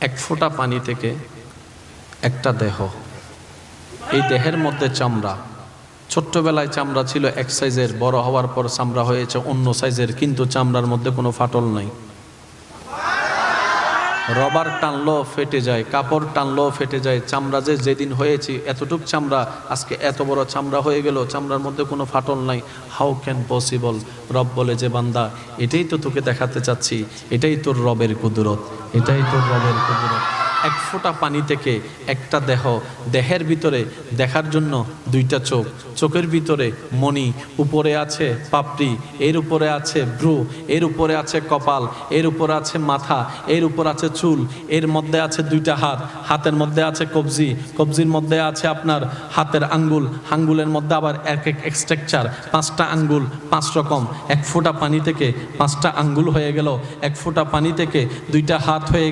এক ফোঁটা পানি থেকে একটা দেহ, এই দেহের মধ্যে চামড়া। ছোট্টবেলায় চামড়া ছিল এক সাইজের, বড় হওয়ার পর চামড়া হয়েছে অন্য সাইজের, কিন্তু চামড়ার মধ্যে কোনো ফাটল নাই। রবার টানলেও ফেটে যায়, কাপড় টানলেও ফেটে যায়। চামড়া যে যেদিন হয়েছে এতটুক চামড়া, আজকে এত বড় চামড়া হয়ে গেল, চামড়ার মধ্যে কোনো ফাটল নাই। How can possible? রব বলে যে বান্দা, এটাই তো তোকে দেখাতে চাচ্ছি, এটাই তোর রবের কুদরত, এটাই তোর রবের কুদরত। এক ফোঁটা পানি থেকে একটা দেহ, দেহের ভিতরে দেখার জন্য দুইটা চোখ, চোখের ভিতরে মণি, উপরে আছে পাপড়ি, এর উপরে আছে ভ্রু, এর উপরে আছে কপাল, এর উপরে আছে মাথা, এর উপর আছে চুল, এর মধ্যে আছে দুইটা হাত, হাতের মধ্যে আছে কবজি, কবজির মধ্যে আছে আপনার হাতের আঙ্গুল, আঙ্গুলের মধ্যে আবার এক এক স্ট্রাকচার, পাঁচটা আঙ্গুল, পাঁচ রকম। এক ফোঁটা পানি থেকে পাঁচটা আঙ্গুল হয়ে গেল, এক ফোঁটা পানি থেকে দুইটা হাত হয়ে